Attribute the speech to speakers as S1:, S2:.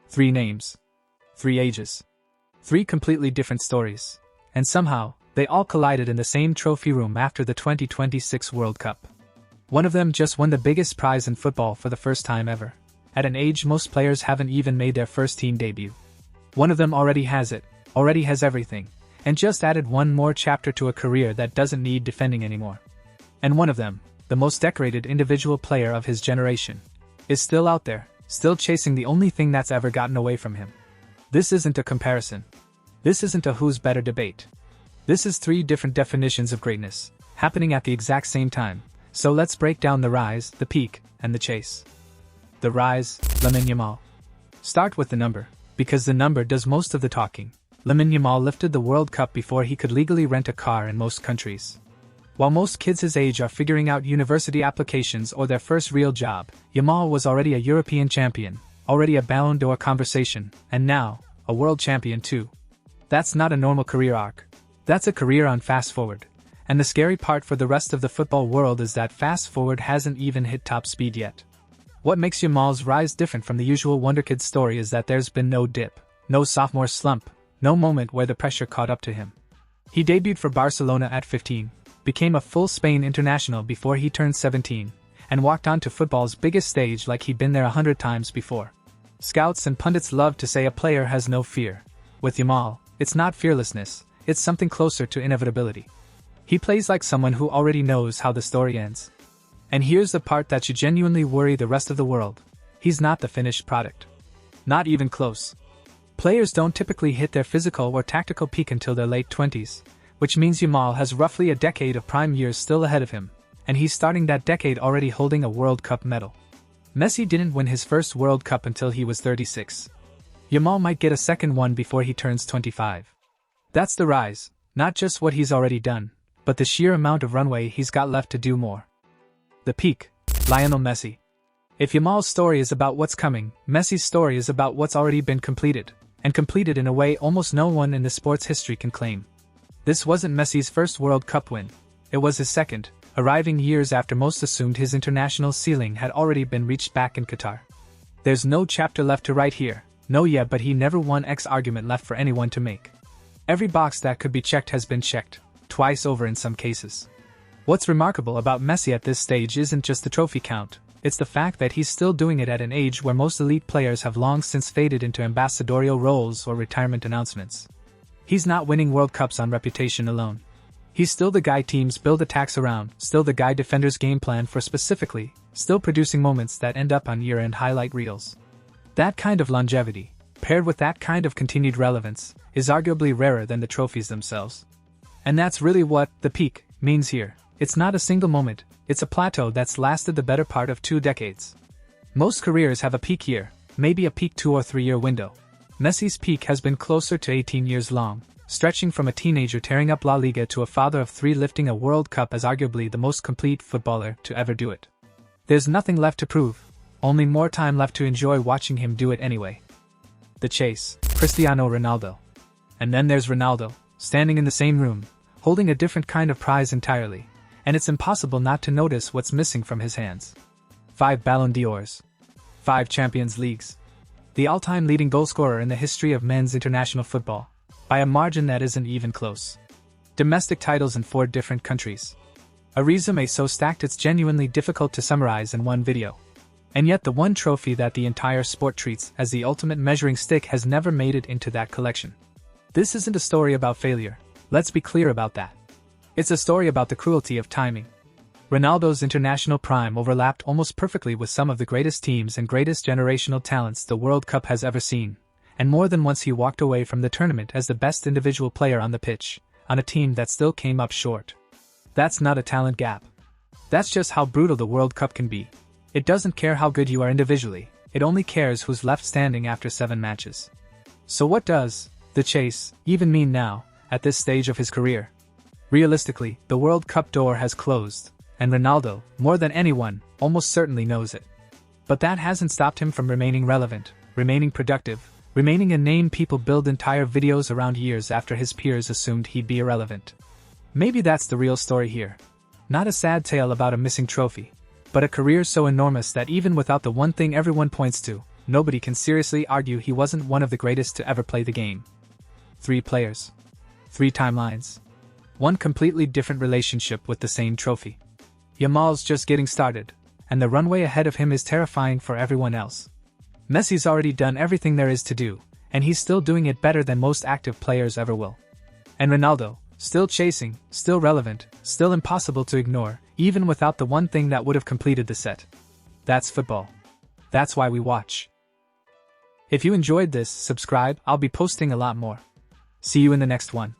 S1: Three names. Three ages. Three completely different stories. And somehow, they all collided in the same trophy room after the 2026 World Cup. One of them just won the biggest prize in football for the first time ever, at an age most players haven't even made their first team debut. One of them already has it, already has everything, and just added one more chapter to a career that doesn't need defending anymore. And one of them, the most decorated individual player of his generation, is still out there, still chasing the only thing that's ever gotten away from him. This isn't a comparison. This isn't a who's better debate. This is three different definitions of greatness, happening at the exact same time. So let's break down the rise, the peak, and the chase. The rise, Lamine Yamal. Start with the number, because the number does most of the talking. Lamine Yamal lifted the World Cup before he could legally rent a car in most countries. While most kids his age are figuring out university applications or their first real job, Yamal was already a European champion, already a Ballon d'Or conversation, and now, a world champion too. That's not a normal career arc. That's a career on fast forward. And the scary part for the rest of the football world is that fast forward hasn't even hit top speed yet. What makes Yamal's rise different from the usual Wonder Kid story is that there's been no dip, no sophomore slump, no moment where the pressure caught up to him. He debuted for Barcelona at 15, became a full Spain international before he turned 17, and walked onto football's biggest stage like he'd been there 100 times before. Scouts and pundits love to say a player has no fear. With Yamal, it's not fearlessness, it's something closer to inevitability. He plays like someone who already knows how the story ends. And here's the part that should genuinely worry the rest of the world. He's not the finished product. Not even close. Players don't typically hit their physical or tactical peak until their late 20s, which means Yamal has roughly a decade of prime years still ahead of him, and he's starting that decade already holding a World Cup medal. Messi didn't win his first World Cup until he was 36. Yamal might get a second one before he turns 25. That's the rise, not just what he's already done, but the sheer amount of runway he's got left to do more. The peak, Lionel Messi. If Yamal's story is about what's coming, Messi's story is about what's already been completed, and completed in a way almost no one in the sport's history can claim. This wasn't Messi's first World Cup win. It was his second, arriving years after most assumed his international ceiling had already been reached back in Qatar. There's no chapter left to write here, no yeah but he never won X argument left for anyone to make. Every box that could be checked has been checked, twice over in some cases. What's remarkable about Messi at this stage isn't just the trophy count, it's the fact that he's still doing it at an age where most elite players have long since faded into ambassadorial roles or retirement announcements. He's not winning World Cups on reputation alone. He's still the guy teams build attacks around, still the guy defenders game plan for specifically, still producing moments that end up on year-end highlight reels. That kind of longevity, paired with that kind of continued relevance, is arguably rarer than the trophies themselves. And that's really what the peak means here. It's not a single moment, it's a plateau that's lasted the better part of 2 decades. Most careers have a peak year, maybe a peak 2 or 3 year window. Messi's peak has been closer to 18 years long, stretching from a teenager tearing up La Liga to a father of 3 lifting a World Cup as arguably the most complete footballer to ever do it. There's nothing left to prove, only more time left to enjoy watching him do it anyway. The chase, Cristiano Ronaldo. And then there's Ronaldo, standing in the same room, holding a different kind of prize entirely, and it's impossible not to notice what's missing from his hands. 5 Ballon d'Ors. 5 Champions Leagues. The all-time leading goalscorer in the history of men's international football, by a margin that isn't even close. Domestic titles in 4 different countries. A resume so stacked it's genuinely difficult to summarize in one video. And yet the one trophy that the entire sport treats as the ultimate measuring stick has never made it into that collection. This isn't a story about failure, let's be clear about that. It's a story about the cruelty of timing. Ronaldo's international prime overlapped almost perfectly with some of the greatest teams and greatest generational talents the World Cup has ever seen, and more than once he walked away from the tournament as the best individual player on the pitch, on a team that still came up short. That's not a talent gap. That's just how brutal the World Cup can be. It doesn't care how good you are individually, it only cares who's left standing after 7 matches. So what does the chase even mean now, at this stage of his career? Realistically, the World Cup door has closed, and Ronaldo, more than anyone, almost certainly knows it. But that hasn't stopped him from remaining relevant, remaining productive, remaining a name people build entire videos around years after his peers assumed he'd be irrelevant. Maybe that's the real story here. Not a sad tale about a missing trophy, but a career so enormous that even without the one thing everyone points to, nobody can seriously argue he wasn't one of the greatest to ever play the game. 3 players. 3 timelines. 1 completely different relationship with the same trophy. Yamal's just getting started, and the runway ahead of him is terrifying for everyone else. Messi's already done everything there is to do, and he's still doing it better than most active players ever will. And Ronaldo, still chasing, still relevant, still impossible to ignore, even without the one thing that would have completed the set. That's football. That's why we watch. If you enjoyed this, subscribe, I'll be posting a lot more. See you in the next one.